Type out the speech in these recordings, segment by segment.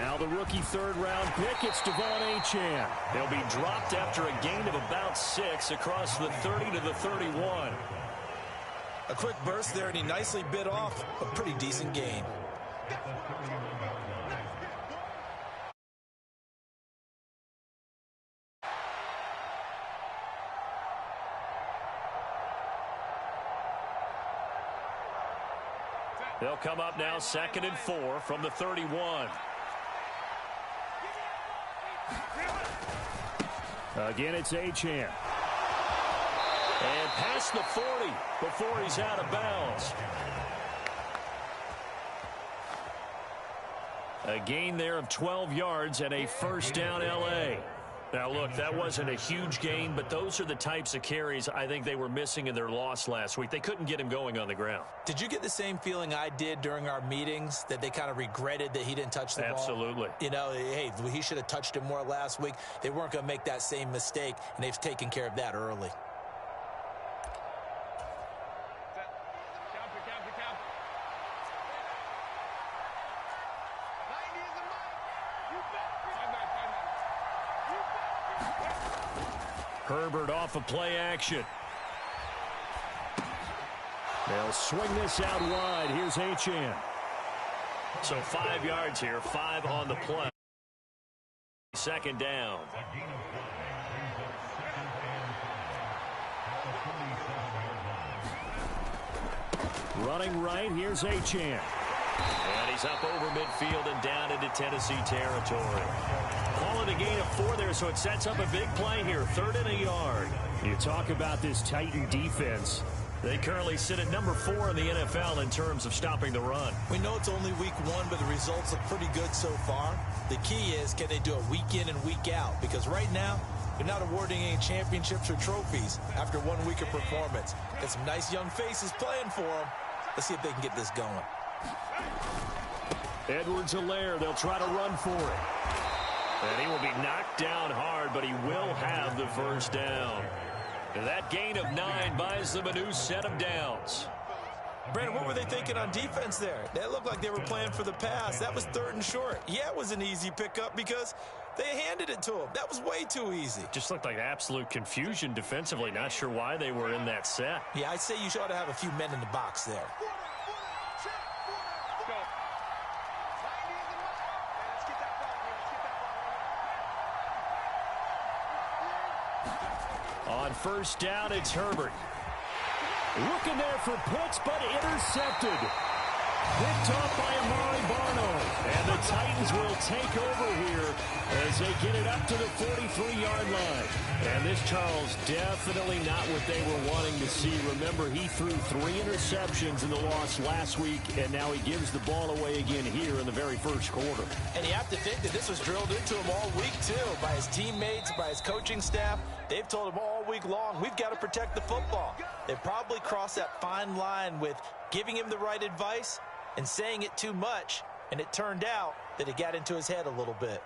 Now the rookie third-round pick, it's Devon Achane. He'll be dropped after a gain of about 6 across the 30 to the 31. A quick burst there, and he nicely bit off a pretty decent gain. They'll come up now 2nd and 4 from the 31. Again, it's Achane. And past the 40 before he's out of bounds. A gain there of 12 yards and a first down L.A. Now, look, that wasn't a huge gain, but those are the types of carries I think they were missing in their loss last week. They couldn't get him going on the ground. Did you get the same feeling I did during our meetings, that they kind of regretted that he didn't touch the ball? Absolutely. You know, hey, he should have touched him more last week. They weren't going to make that same mistake, and they've taken care of that early. Herbert off of play action. They'll swing this out wide. Here's Achane. So 5 yards here, 5 on the play. 2nd down. Running right, here's Achane. And he's up over midfield and down into Tennessee territory. Call it a gain of 4 there, so it sets up a big play here. 3rd and a yard. You talk about this Titan defense. They currently sit at number 4 in the NFL in terms of stopping the run. We know it's only week 1, but the results look pretty good so far. The key is, can they do it week in and week out? Because right now, they're not awarding any championships or trophies after 1 week of performance. Got some nice young faces playing for them. Let's see if they can get this going. Edwards-Helaire, they'll try to run for it. And he will be knocked down hard, but he will have the first down. And that gain of 9 buys them a new set of downs. Brandon, what were they thinking on defense there? That looked like they were playing for the pass. That was 3rd and short. Yeah, it was an easy pickup because they handed it to him. That was way too easy. Just looked like absolute confusion defensively. Not sure why they were in that set. Yeah, I'd say you ought to have a few men in the box there. On first down, it's Herbert. Looking there for Pitts, but intercepted. Picked off by Amari Barno. And the Titans will take over here as they get it up to the 43-yard line. And this, Charles, definitely not what they were wanting to see. Remember, he threw 3 interceptions in the loss last week, and now he gives the ball away again here in the very first quarter. And you have to think that this was drilled into him all week, too, by his teammates, by his coaching staff. They've told him all week long, we've got to protect the football. They probably crossed that fine line with giving him the right advice and saying it too much, and it turned out that it got into his head a little bit.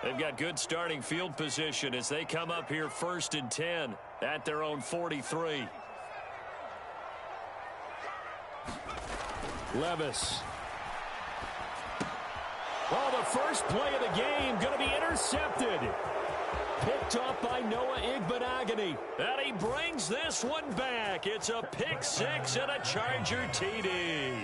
They've got good starting field position as they come up here 1st and 10 at their own 43. Levis. Oh, the first play of the game going to be intercepted. Picked off by Noah Igbenogany. And he brings this one back. It's a pick 6 and a Charger TD.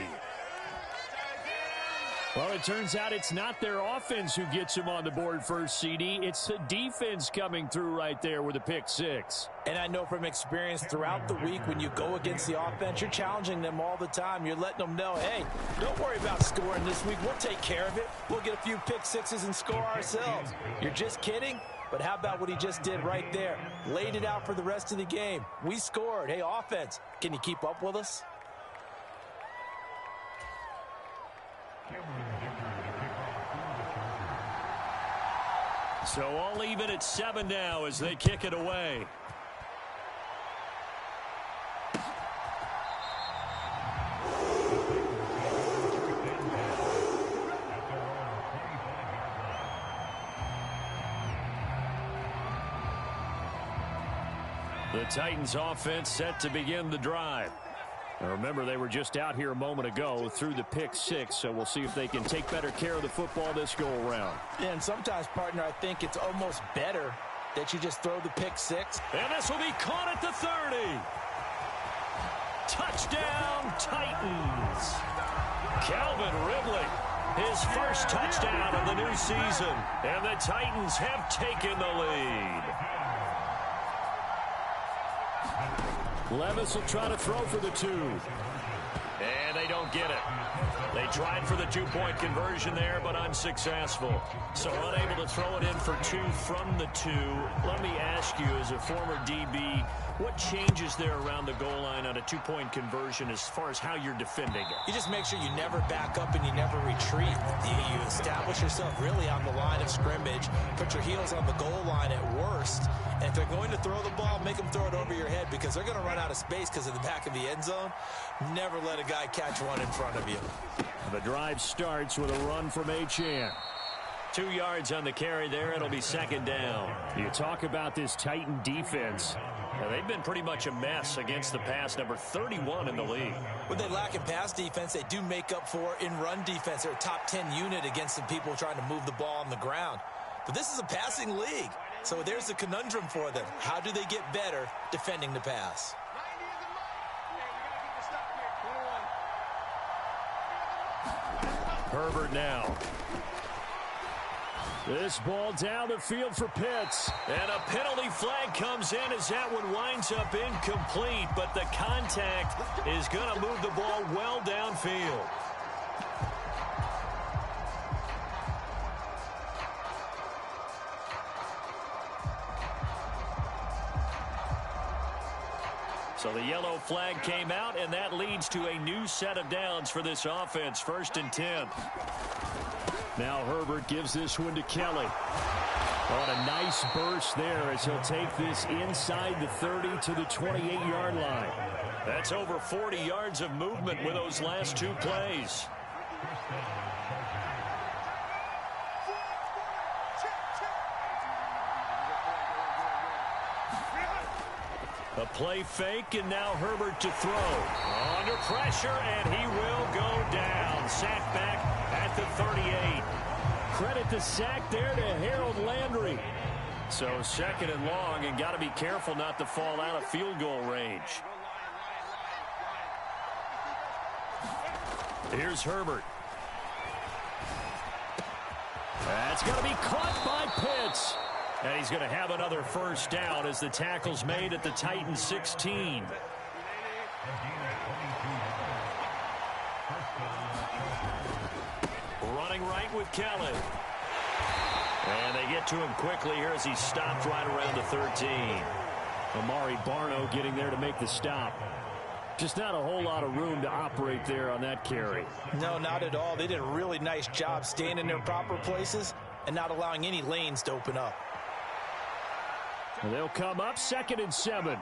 Well, it turns out it's not their offense who gets him on the board first, CD. It's the defense coming through right there with a pick 6. And I know from experience throughout the week, when you go against the offense, you're challenging them all the time. You're letting them know, hey, don't worry about scoring this week. We'll take care of it. We'll get a few pick 6s and score ourselves. You're just kidding? But how about what he just did right there? Laid it out for the rest of the game. We scored. Hey, offense, can you keep up with us? So all even at 7 now as they kick it away. The Titans offense set to begin the drive. Now remember, they were just out here a moment ago through the pick 6, so we'll see if they can take better care of the football this go-around. Yeah, and sometimes, partner, I think it's almost better that you just throw the pick 6. And this will be caught at the 30. Touchdown, Titans. Calvin Ridley, his first touchdown of the new season. And the Titans have taken the lead. Levis will try to throw for the 2. And they don't get it. They tried for the 2-point conversion there, but unsuccessful. So unable to throw it in for 2 from the 2. Let me ask you, as a former DB, what changes there around the goal line on a 2-point conversion as far as how you're defending it? You just make sure you never back up and you never retreat. You establish yourself really on the line of scrimmage, put your heels on the goal line at worst, and if they're going to throw the ball, make them throw it over your head because they're going to run out of space because of the back of the end zone. Never let a guy catch one in front of you. The drive starts with a run from Achane. 2 yards on the carry there. It'll be second down. You talk about this Titan defense. Now, they've been pretty much a mess against the pass, number 31 in the league. When they lack in pass defense, they do make up for in run defense. They're a top 10 unit against the people trying to move the ball on the ground. But this is a passing league, so there's the conundrum for them. How do they get better defending the pass? Herbert now. This ball down the field for Pitts. And a penalty flag comes in as that one winds up incomplete, but the contact is going to move the ball well downfield. So the yellow flag came out, and that leads to a new set of downs for this offense. 1st and 10. Now Herbert gives this one to Kelly. On a nice burst there as he'll take this inside the 30 to the 28-yard line. That's over 40 yards of movement with those last 2 plays. A play fake, and now Herbert to throw. Under pressure, and he will go down. Sack back at the 38. Credit the sack there to Harold Landry. So 2nd and long, and got to be careful not to fall out of field goal range. Here's Herbert. That's going to be caught by Pitts. And he's going to have another first down as the tackle's made at the Titans 16. Running right with Kelly. And they get to him quickly here as he stopped right around the 13. Amari Barno getting there to make the stop. Just not a whole lot of room to operate there on that carry. No, not at all. They did a really nice job staying in their proper places and not allowing any lanes to open up. And they'll come up 2nd and 7.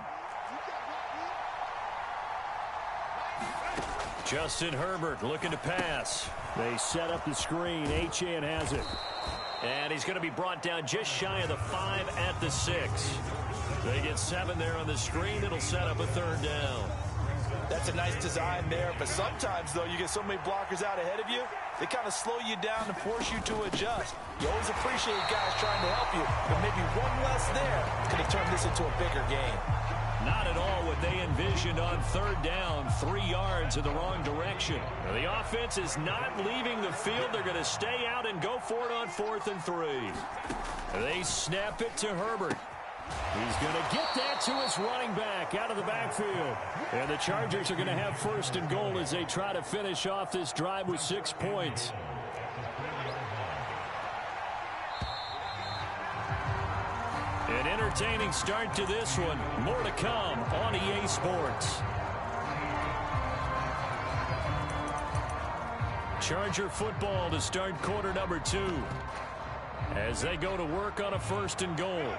Justin Herbert looking to pass. They set up the screen. Achane has it. And he's going to be brought down just shy of the 5 at the 6. They get 7 there on the screen. It'll set up a 3rd down. That's a nice design there, but sometimes, though, you get so many blockers out ahead of you, they kind of slow you down and force you to adjust. You always appreciate guys trying to help you, but maybe one less there could have turned this into a bigger game. Not at all what they envisioned on 3rd down, 3 yards in the wrong direction. The offense is not leaving the field. They're going to stay out and go for it on 4th and 3. They snap it to Herbert. He's going to get that to his running back out of the backfield. And the Chargers are going to have 1st and goal as they try to finish off this drive with 6 points. An entertaining start to this one. More to come on EA Sports. Charger football to start quarter number 2 as they go to work on a 1st and goal.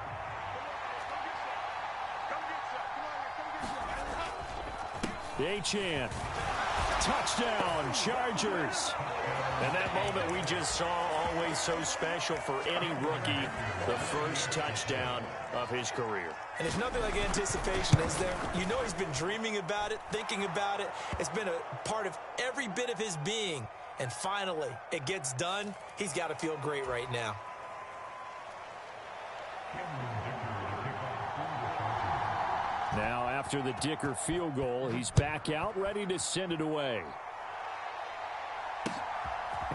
Achane. Touchdown, Chargers. And that moment we just saw always so special for any rookie, the first touchdown of his career. And there's nothing like anticipation, is there? You know he's been dreaming about it, thinking about it. It's been a part of every bit of his being. And finally, it gets done. He's got to feel great right now. Now, after the Dicker field goal, he's back out, ready to send it away.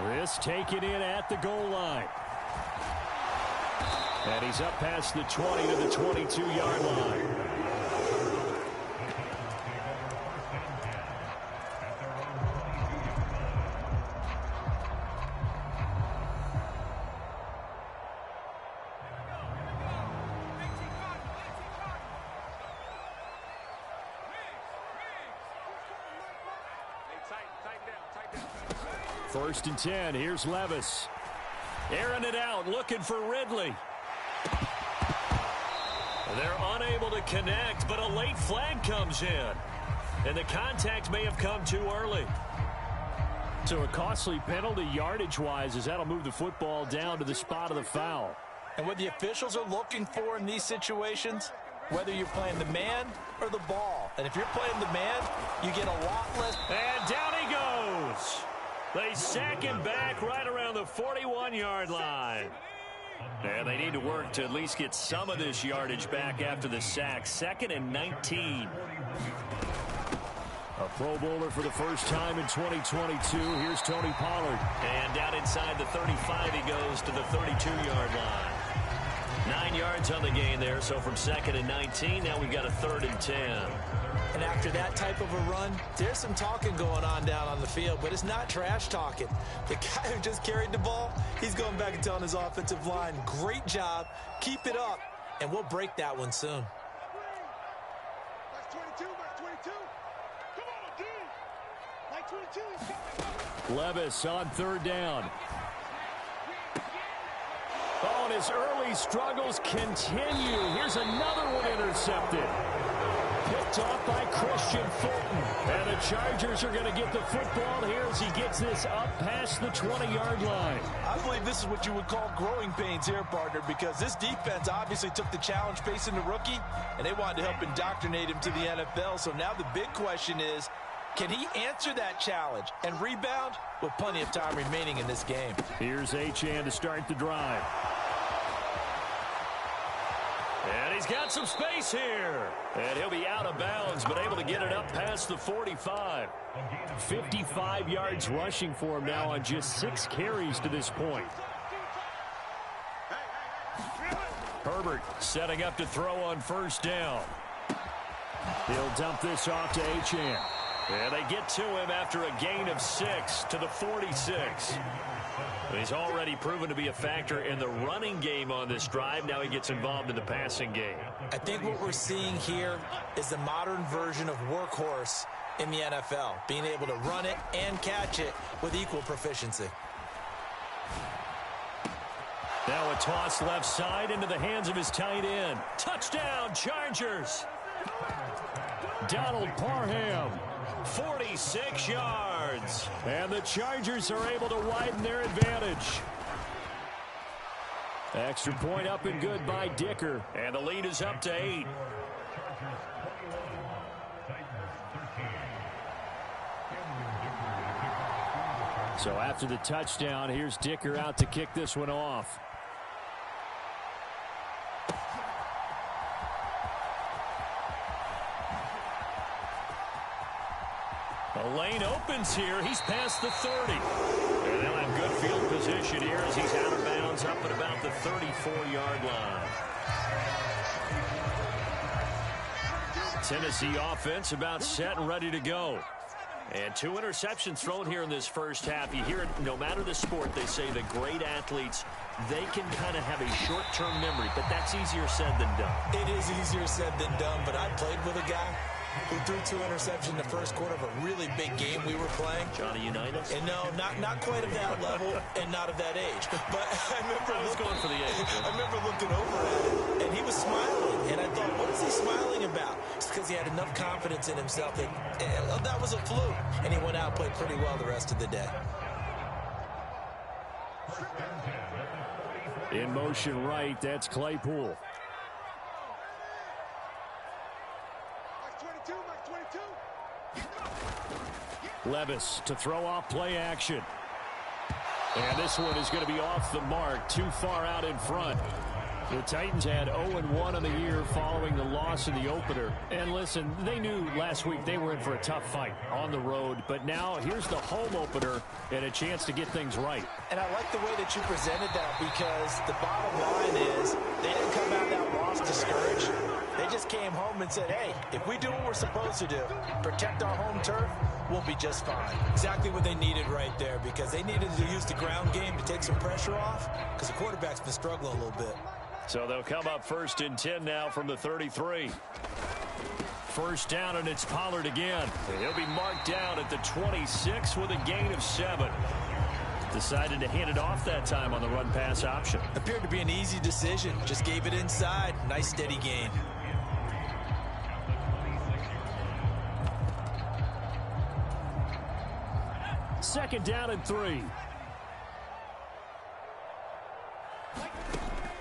This taken in at the goal line. And he's up past the 20 to the 22-yard line. First and 10. Here's Levis. Airing it out, looking for Ridley. They're unable to connect, but a late flag comes in. And the contact may have come too early. So a costly penalty yardage-wise, as that'll move the football down to the spot of the foul. And what the officials are looking for in these situations, whether you're playing the man or the ball. And if you're playing the man, you get a lot less. And down he goes. They sack him back right around the 41-yard line. And they need to work to at least get some of this yardage back after the sack. 2nd and 19. A Pro Bowler for the first time in 2022. Here's Tony Pollard. And down inside the 35 he goes to the 32-yard line. 9 yards on the gain there, so from 2nd and 19, now we've got a 3rd and 10. And after that type of a run, there's some talking going on down on the field, but it's not trash talking. The guy who just carried the ball, he's going back and telling his offensive line, great job, keep it up, and we'll break that one soon. Levis on 3rd down. Oh, and his early struggles continue. Here's another one intercepted. Picked off by Christian Fulton. And the Chargers are going to get the football here as he gets this up past the 20-yard line. I believe this is what you would call growing pains here, partner, because this defense obviously took the challenge facing the rookie, and they wanted to help indoctrinate him to the NFL. So now the big question is, can he answer that challenge and rebound with plenty of time remaining in this game? Here's Achane to start the drive. And he's got some space here. And he'll be out of bounds, but able to get it up past the 45. 55 yards rushing for him now on just 6 carries to this point. Herbert setting up to throw on 1st down. He'll dump this off to Achane. And they get to him after a gain of 6 to the 46. He's already proven to be a factor in the running game on this drive. Now he gets involved in the passing game. I think what we're seeing here is the modern version of workhorse in the NFL, being able to run it and catch it with equal proficiency. Now a toss left side into the hands of his tight end. Touchdown, Chargers. Donald Parham. 46 yards. And the Chargers are able to widen their advantage. Extra point up and good by Dicker. And the lead is up to 8. So after the touchdown, here's Dicker out to kick this one off. The lane opens here. He's past the 30. And they'll have good field position here as he's out of bounds up at about the 34-yard line. Tennessee offense about set and ready to go. And 2 interceptions thrown here in this first half. You hear it, no matter the sport, they say the great athletes, they can kind of have a short-term memory, but that's easier said than done. It is easier said than done, but I played with a guy who threw 2 interceptions in the first quarter of a really big game we were playing. Johnny Unitas? And no, not quite of that level and not of that age. But I was going for the age. I remember looking over at him, and he was smiling. And I thought, what is he smiling about? It's because he had enough confidence in himself that that was a fluke. And he went out and played pretty well the rest of the day. In motion right, that's Claypool. Levis to throw off play action. And this one is going to be off the mark, too far out in front. The Titans had 0-1 on the year following the loss in the opener. And listen, they knew last week they were in for a tough fight on the road. But now here's the home opener and a chance to get things right. And I like the way that you presented that, because the bottom line is they didn't come out of that loss discouraged. They just came home and said, hey, if we do what we're supposed to do, protect our home turf, we'll be just fine. Exactly what they needed right there, because they needed to use the ground game to take some pressure off, because the quarterback's been struggling a little bit. So they'll come up 1st and 10 now from the 33. First down, and it's Pollard again. He'll be marked down at the 26 with a gain of 7. Decided to hand it off that time on the run-pass option. Appeared to be an easy decision. Just gave it inside. Nice steady gain. Second down and 3.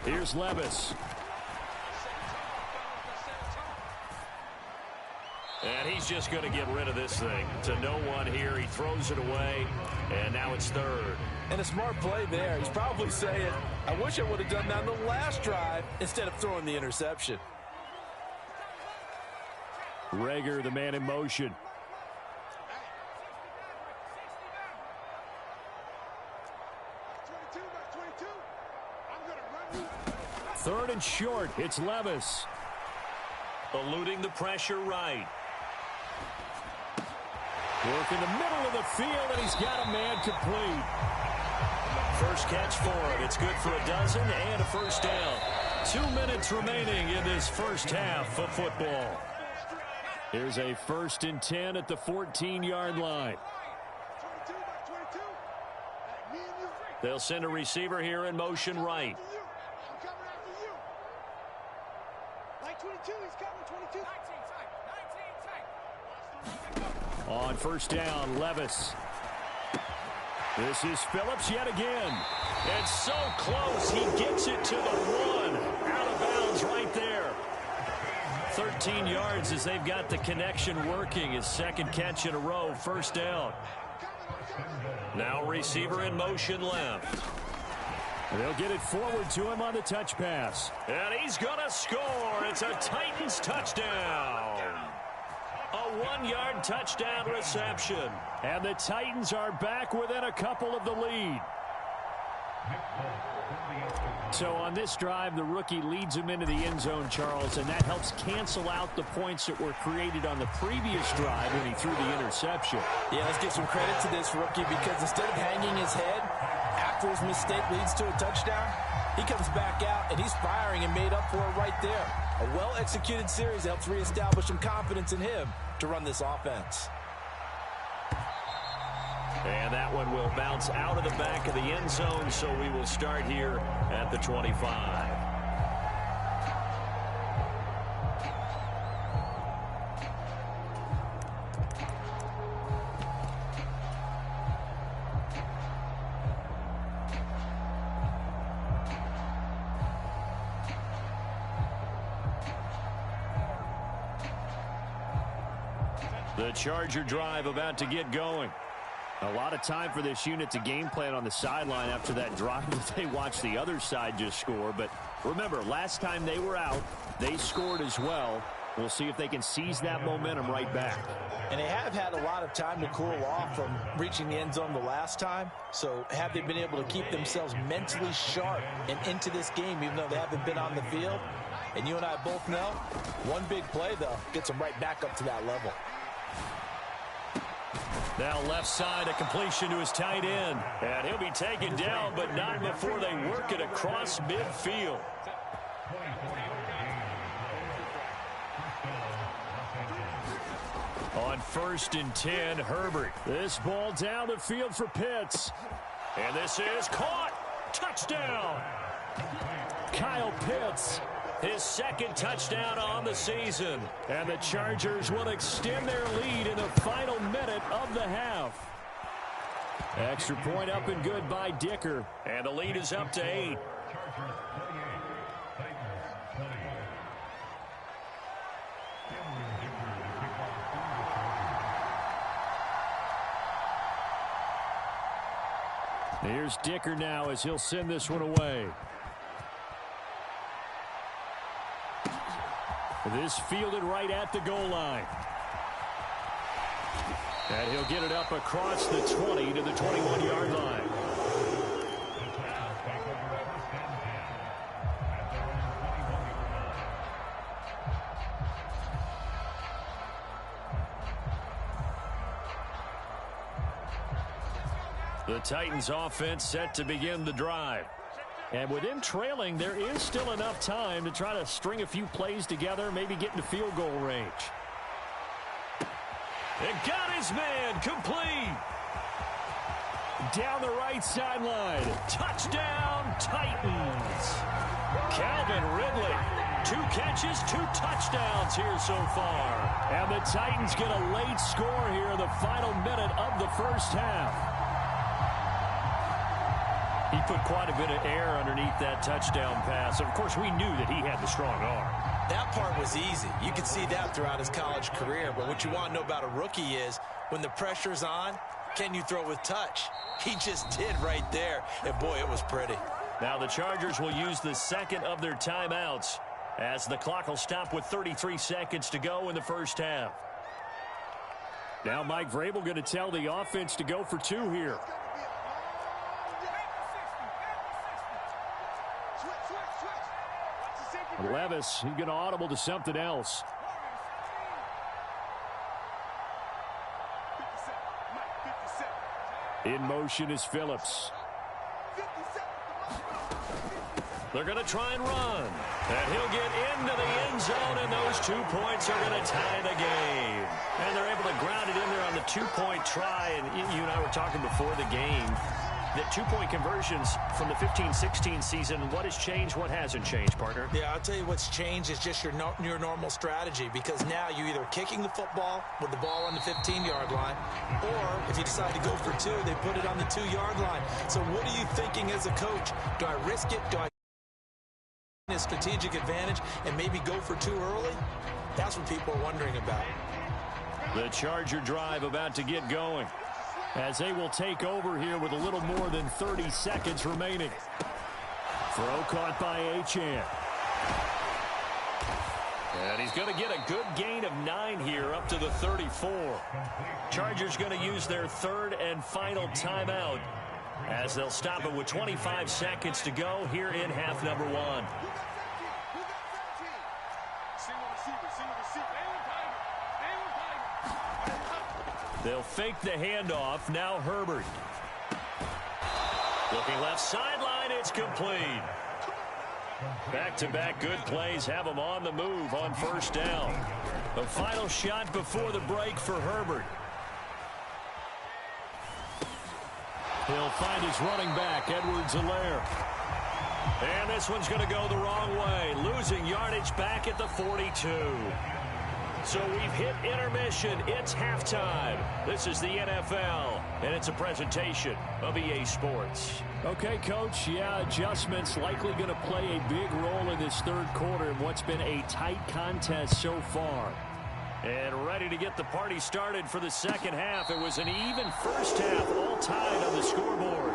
Here's Levis. And he's just going to get rid of this thing. To no one here. He throws it away, and now it's 3rd. And a smart play there. He's probably saying, I wish I would have done that on the last drive instead of throwing the interception. Rager, the man in motion. Third and short. It's Levis. Eluding the pressure right. Work in the middle of the field, and he's got a man complete. First catch for him. It's good for a dozen and a first down. 2 minutes remaining in this first half of football. Here's a 1st and 10 at the 14-yard line. They'll send a receiver here in motion right. On first down, Levis. This is Phillips yet again. And so close, he gets it to the 1. Out of bounds right there. 13 yards as they've got the connection working. His second catch in a row, first down. Now receiver in motion left. They'll get it forward to him on the touch pass. And he's going to score. It's a Titans touchdown. A 1-yard touchdown reception. And the Titans are back within a couple of the lead. So on this drive, the rookie leads him into the end zone, Charles, and that helps cancel out the points that were created on the previous drive when he threw the interception. Yeah, let's give some credit to this rookie, because instead of hanging his head after his mistake leads to a touchdown, he comes back out and he's firing and made up for it right there. A well-executed series helps reestablish some confidence in him to run this offense. And that one will bounce out of the back of the end zone, so we will start here at the 25. The Charger drive about to get going. A lot of time for this unit to game plan on the sideline after that drive that they watched the other side just score. But remember, last time they were out, they scored as well. We'll see if they can seize that momentum right back. And they have had a lot of time to cool off from reaching the end zone the last time. So have they been able to keep themselves mentally sharp and into this game, even though they haven't been on the field? And you and I both know, one big play, though, gets them right back up to that level. Now left side, a completion to his tight end. And he'll be taken down, but not before they work it across midfield. On 1st and 10, Herbert. This ball down the field for Pitts. And this is caught. Touchdown. Kyle Pitts. His second touchdown on the season. And the Chargers will extend their lead in the final minute of the half. Extra point up and good by Dicker. And the lead is up to 8. Here's Dicker now as he'll send this one away. This fielded right at the goal line. And he'll get it up across the 20 to the 21-yard line. The Titans offense set to begin the drive. And with them trailing, there is still enough time to try to string a few plays together, maybe get into field goal range. And got his man complete. Down the right sideline. Touchdown, Titans. Calvin Ridley. 2 catches, 2 touchdowns here so far. And the Titans get a late score here in the final minute of the first half. He put quite a bit of air underneath that touchdown pass. Of course, we knew that he had the strong arm. That part was easy. You could see that throughout his college career. But what you want to know about a rookie is when the pressure's on, can you throw with touch? He just did right there. And, boy, it was pretty. Now the Chargers will use the second of their timeouts as the clock will stop with 33 seconds to go in the first half. Now Mike Vrabel going to tell the offense to go for 2 here. Levis, he's going to audible to something else. In motion is Phillips. They're going to try and run. And he'll get into the end zone, and those 2 points are going to tie the game. And they're able to ground it in there on the 2-point try. And you and I were talking before the game that 2-point conversions from the 15-16 season, what has changed, what hasn't changed, partner? Yeah, I'll tell you what's changed is just your normal strategy, because now you're either kicking the football with the ball on the 15-yard line, or if you decide to go for 2, they put it on the 2-yard line. So what are you thinking as a coach? Do I risk it? Do I a strategic advantage and maybe go for 2 early? That's what people are wondering about. The Charger drive about to get going, as they will take over here with a little more than 30 seconds remaining. Throw caught by Achane. And he's going to get a good gain of 9 here up to the 34. Chargers going to use their 3rd and final timeout as they'll stop it with 25 seconds to go here in half number 1. They'll fake the handoff. Now Herbert. Looking left sideline. It's complete. Back-to-back good plays have him on the move on first down. The final shot before the break for Herbert. He'll find his running back, Edwards-Helaire. And this one's going to go the wrong way. Losing yardage back at the 42. So we've hit intermission. It's halftime. This is the NFL, and it's a presentation of EA Sports. Okay, Coach, yeah, adjustments likely going to play a big role in this 3rd quarter in what's been a tight contest so far. And ready to get the party started for the second half. It was an even first half, all tied on the scoreboard.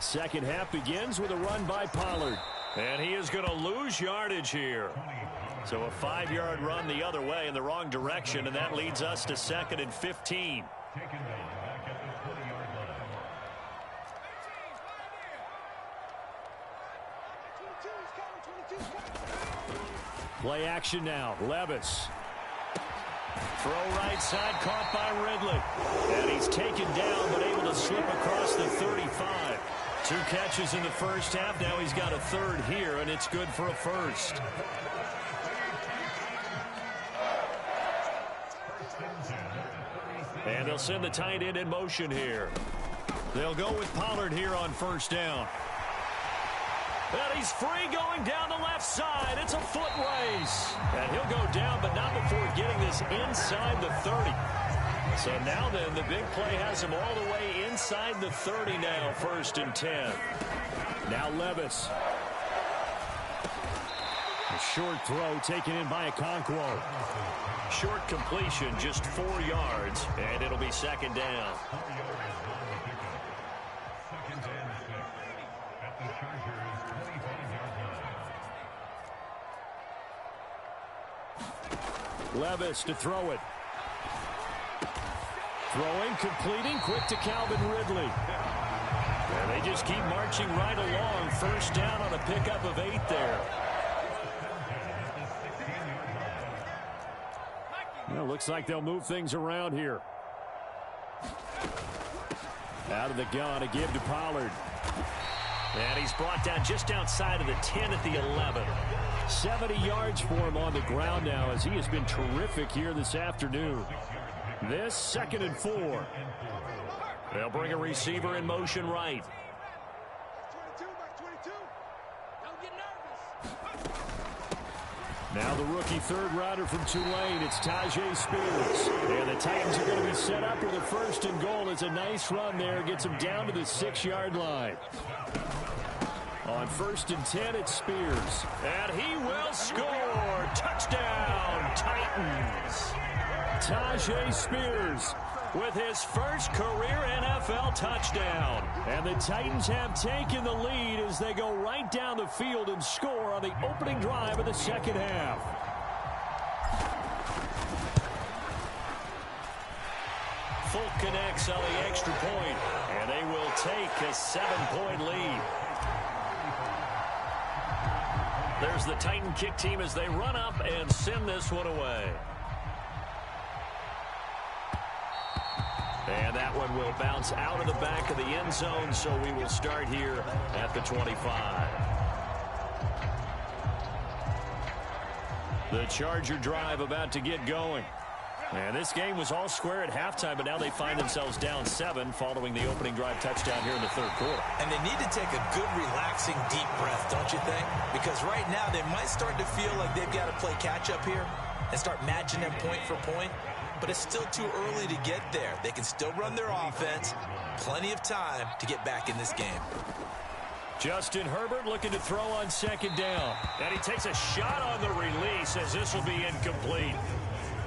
Second half begins with a run by Pollard. And he is going to lose yardage here. So a 5-yard run the other way in the wrong direction, and that leads us to 2nd and 15. Play action now. Levis. Throw right side, caught by Ridley. And he's taken down, but able to slip across the 35. 2 catches in the first half. Now he's got a 3rd here, and it's good for a 1st. And they'll send the tight end in motion here. They'll go with Pollard here on first down. And he's free going down the left side. It's a foot race. And he'll go down, but not before getting this inside the 30. So now then, the big play has him all the way inside the 30 now, 1st and 10. Now Levis. A short throw taken in by Okonkwo. Short completion, just 4 yards, and it'll be 2nd down. Levis to throw it. Throwing, completing, quick to Calvin Ridley. And they just keep marching right along. 1st down on a pickup of 8 there. Well, looks like they'll move things around here. Out of the gun, a give to Pollard. And he's brought down just outside of the 10 at the 11. 70 yards for him on the ground now as he has been terrific here this afternoon. This 2nd and 4. They'll bring a receiver in motion right. Now the rookie 3rd rounder from Tulane, it's Tajay Spears. And the Titans are going to be set up with a 1st and goal. It's a nice run there, gets him down to the 6-yard line. On 1st and 10, it's Spears. And he will score. Touchdown, Titans. Tajay Spears with his first career NFL touchdown. And the Titans have taken the lead as they go right down the field and score on the opening drive of the 2nd half. Fulk connects on the extra point, and they will take a 7-point lead. There's the Titan kick team as they run up and send this one away. And that one will bounce out of the back of the end zone, so we will start here at the 25. The Charger drive about to get going. And this game was all square at halftime, but now they find themselves down 7 following the opening drive touchdown here in the 3rd quarter. And they need to take a good, relaxing, deep breath, don't you think? Because right now they might start to feel like they've got to play catch-up here and start matching them point for point. But it's still too early to get there. They can still run their offense. Plenty of time to get back in this game. Justin Herbert looking to throw on 2nd down. And he takes a shot on the release as this will be incomplete.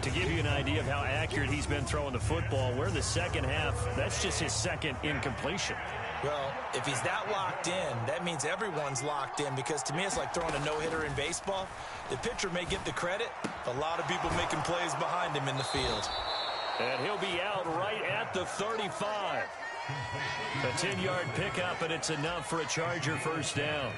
To give you an idea of how accurate he's been throwing the football, we're in the 2nd half. That's just his 2nd incompletion. Well, if he's that locked in, that means everyone's locked in, because to me it's like throwing a no-hitter in baseball. The pitcher may get the credit, a lot of people making plays behind him in the field. And he'll be out right at the 35. A 10-yard pickup, and it's enough for a Charger 1st down.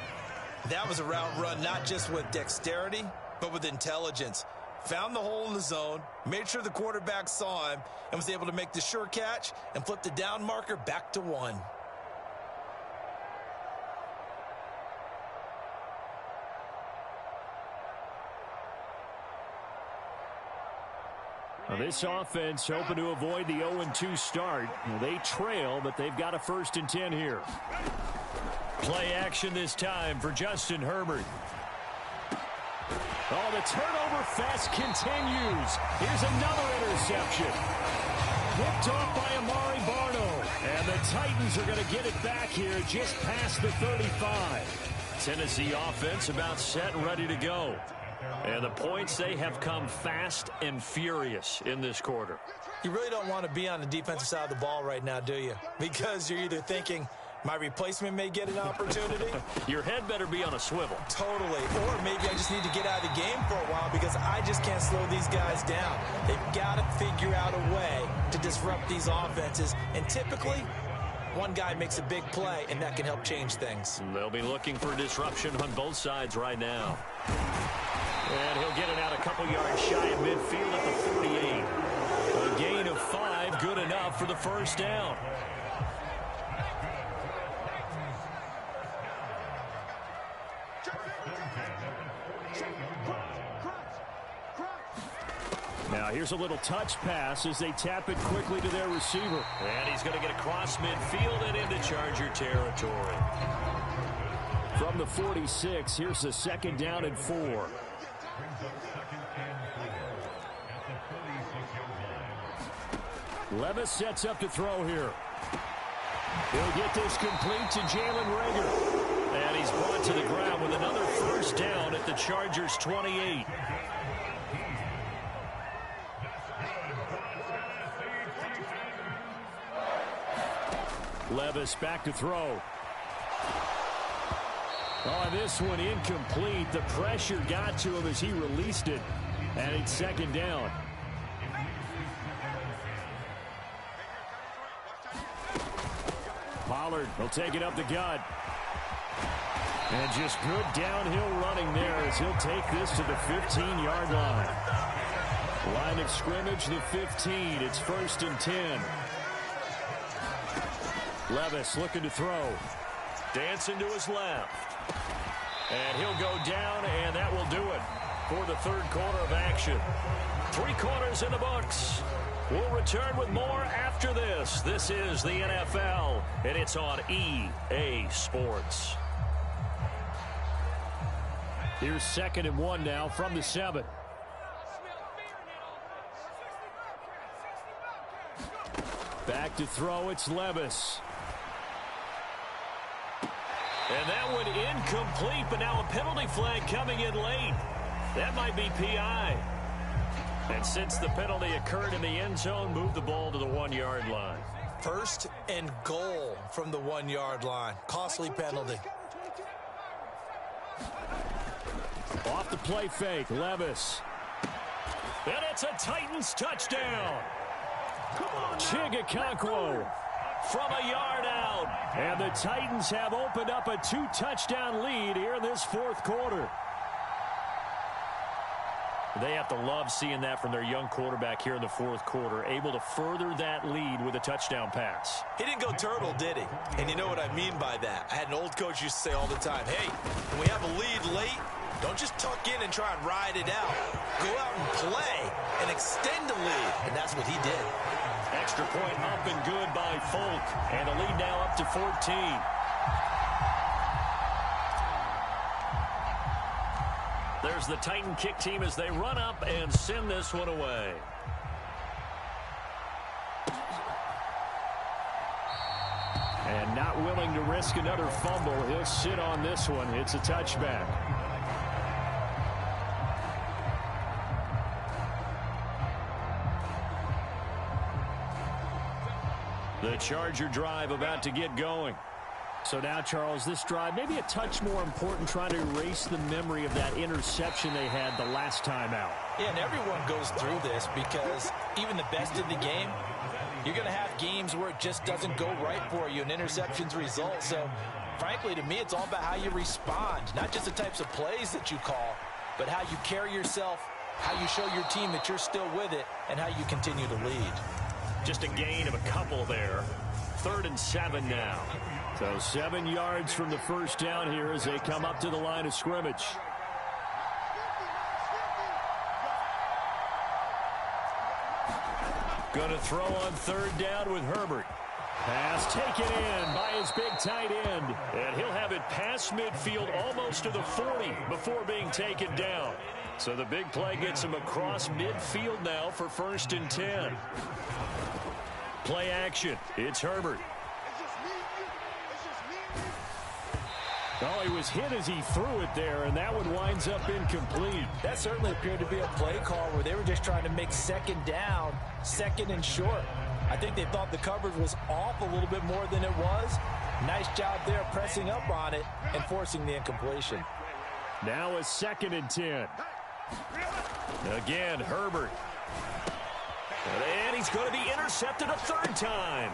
That was a route run not just with dexterity, but with intelligence. Found the hole in the zone, made sure the quarterback saw him, and was able to make the sure catch and flip the down marker back to 1. Now this offense hoping to avoid the 0-2 start. Now they trail, but they've got a 1st and 10 here. Play action this time for Justin Herbert. Oh, the turnover fest continues. Here's another interception. Picked off by Amari Barno. And the Titans are going to get it back here just past the 35. Tennessee offense about set and ready to go. And the points, they have come fast and furious in this quarter. You really don't want to be on the defensive side of the ball right now, do you? Because you're either thinking, my replacement may get an opportunity. Your head better be on a swivel. Totally. Or maybe I just need to get out of the game for a while because I just can't slow these guys down. They've got to figure out a way to disrupt these offenses. And typically, one guy makes a big play, and that can help change things. They'll be looking for disruption on both sides right now. And he'll get it out a couple yards shy of midfield at the 48. A gain of 5, good enough for the 1st down. Now here's a little touch pass as they tap it quickly to their receiver. And he's going to get across midfield and into Charger territory. From the 46, here's the 2nd down and 4. Levis sets up to throw here. He'll get this complete to Jalen Reagor. And he's brought to the ground with another first down at the Chargers' 28. Levis back to throw. Oh, this one incomplete. The pressure got to him as he released it. And it's 2nd down. Pollard will take it up the gut. And just good downhill running there as he'll take this to the 15-yard line. Line of scrimmage, the 15. It's 1st and 10. Levis looking to throw. Dancing to his left. And he'll go down, and that will do it for the 3rd quarter of action. 3 quarters in the books. We'll return with more after this. This is the NFL, and it's on EA Sports. Here's 2nd and 1 now from the 7. Back to throw, it's Levis. And that one incomplete, but now a penalty flag coming in late. That might be PI. And since the penalty occurred in the end zone, move the ball to the 1-yard line. 1st and goal from the 1-yard line. Costly penalty. Off the play fake, Levis. And it's a Titans touchdown. Chigakonkwo From a yard out. And the Titans have opened up a 2-touchdown lead here in this 4th quarter. They have to love seeing that from their young quarterback here in the 4th quarter, able to further that lead with a touchdown pass. He didn't go turtle, did he? And you know what I mean by that. I had an old coach used to say all the time, hey, when we have a lead late, don't just tuck in and try and ride it out. Go out and play and extend the lead. And that's what he did. Extra point up and good by Folk. And the lead now up to 14. There's the Titan kick team as they run up and send this one away. And not willing to risk another fumble. He'll sit on this one. It's a touchback. The Charger drive about to get going. So now, Charles, this drive maybe a touch more important, trying to erase the memory of that interception they had the last time out. Yeah, and everyone goes through this because even the best in the game, you're going to have games where it just doesn't go right for you, and interceptions result. So, frankly, to me, it's all about how you respond, not just the types of plays that you call, but how you carry yourself, how you show your team that you're still with it, and how you continue to lead. Just a gain of a couple there. 3rd and 7 now. So 7 yards from the first down here as they come up to the line of scrimmage. Going to throw on 3rd down with Herbert. Pass taken in by his big tight end. And he'll have it past midfield almost to the 40 before being taken down. So the big play gets him across midfield now for 1st and 10. Play action. It's Herbert. Oh, he was hit as he threw it there, and that one winds up incomplete. That certainly appeared to be a play call where they were just trying to make 2nd down, 2nd and short. I think they thought the coverage was off a little bit more than it was. Nice job there pressing up on it and forcing the incompletion. Now a 2nd and 10. Again, Herbert. And he's going to be intercepted a 3rd time.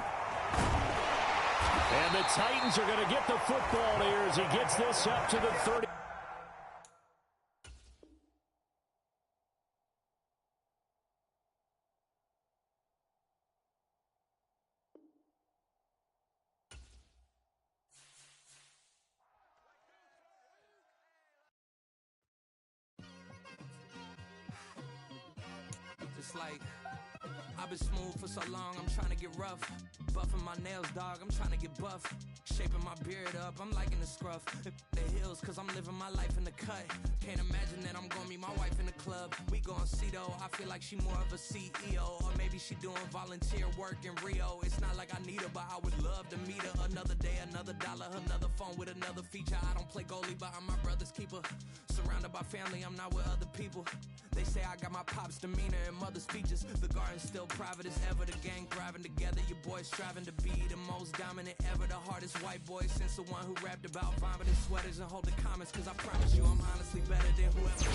And the Titans are going to get the football here as he gets this up to the 30. it's like I've been smooth for so long, I'm trying to get rough. Buffing my nails, dog, I'm trying to get buff. Shaping my beard up, I'm liking the scruff. The hills, cause I'm living my life in the cut. Can't imagine that I'm gonna meet my wife in the club. We gon' see though, I feel like she more of a CEO. Or maybe she doing volunteer work in Rio. It's not like I need her, but I would love to meet her. Another day, another dollar, another phone with another feature. I don't play goalie, but I'm my brother's keeper. Surrounded by family, I'm not with other people. They say I got my pop's demeanor and mother's features. The garden's still private as ever. The gang thriving together. Your boys striving to be the most dominant ever. The hardest white boy since the one who rapped about vomiting sweaters and holding comments. Cause I promise you I'm honestly better than whoever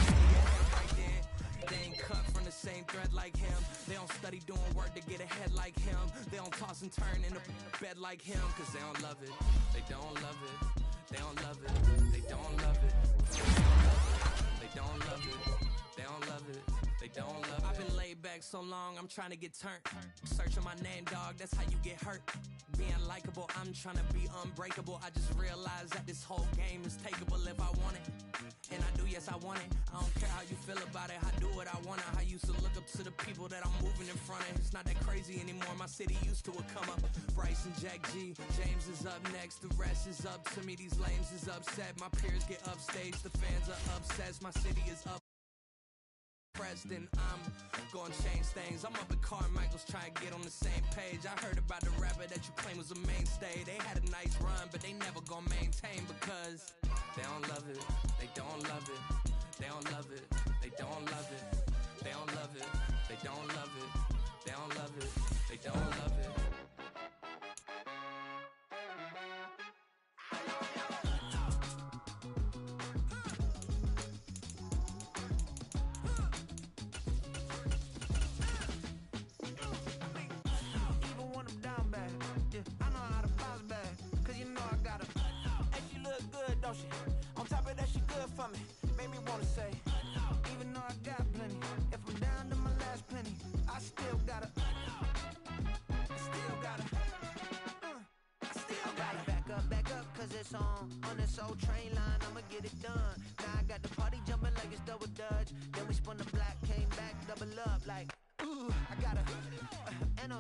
right there. They ain't cut from the same thread like him. They don't study doing work to get ahead like him. They don't toss and turn in the bed like him. Cause they don't love it. They don't love it. They don't love it. They don't love it. They don't love it. They don't love it. They don't love it. I've been laid back so long, I'm trying to get turned. Searching my name, dog, that's how you get hurt. Being likable, I'm trying to be unbreakable. I just realized that this whole game is takeable if I want it. And I do, yes, I want it. I don't care how you feel about it. I do what I want it. I used to look up to the people that I'm moving in front of. It's not that crazy anymore. My city used to a come up. Bryce and Jack G. James is up next. The rest is up to me. These lames is upset. My peers get upstage. The fans are obsessed. My city is up. And I'm gonna change things. I'm up at Carmichael's trying to get on the same page. I heard about the rapper that you claim was a mainstay. They had a nice run, but they never gonna maintain because they don't love it. They don't love it. They don't love it. They don't love it. They don't love it. They don't love it. They don't love it. They don't love it. Don't she? On top of that, she good for me. Made me wanna say, even though I got plenty, if I'm down to my last penny, I still gotta, I still gotta back up, cause it's on this old train line, I'ma get it done. Now I got the party jumping like it's double dutch. Then we spun the block, came back, double up like, ooh, I gotta, and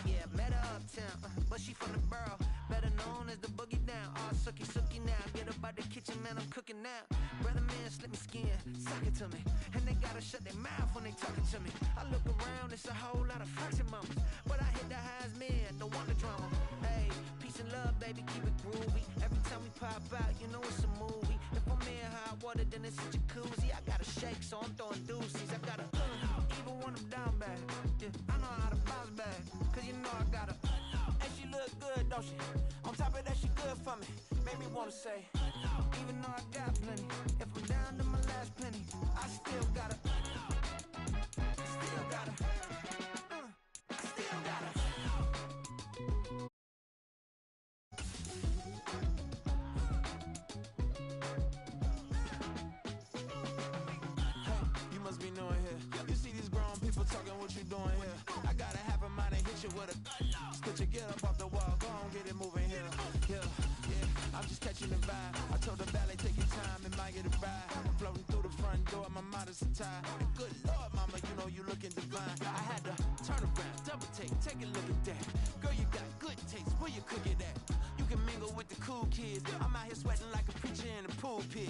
yeah, met her uptown, but she from the borough, better known as the boogie down. All sookie now, get up out the kitchen, man, I'm cooking now. Brother man, slip me skin, suck it to me, and they gotta shut their mouth when they talking to me. I look around, it's a whole lot of fraction mamas, but I hit the highs, man, don't want the drama. Hey, peace and love, baby, keep it groovy. Every time we pop out, you know it's a movie. If I'm in hot water, then it's a jacuzzi. I gotta shake, so I'm throwing deuces. I gotta, even when I'm down bad, yeah, I know how to bounce back, cause you know I gotta, and she look good, don't she? On top of that, she good for me. Made me wanna say, even though I got plenty, if I'm down to my last penny, I still gotta, still gotta, still gotta. Hey, you must be knowing here. You see these grown people talking, what you doing here? I gotta have a mind and hit you with a split your get up off the wall, go on, get it moving here. Yeah, I'm just catching the vibe. I told the ballet, take your time and might get a ride. Floating through the front door, my mind is a tie. And good Lord, mama, you know you looking divine. I had to turn around, double take a look at that. Girl, you got good taste, where you cook it at? You can mingle with the cool kids. I'm out here sweating like a preacher in a pulpit.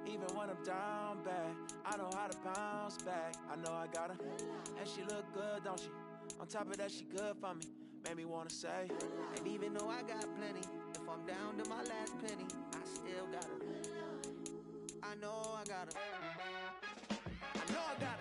Even when I'm down bad, I know how to bounce back. I know I got her, and she look good, don't she? On top of that, she good for me. Made me wanna say, and even though I got plenty, if I'm down to my last penny, I still got her. I know I got her. I know I got her.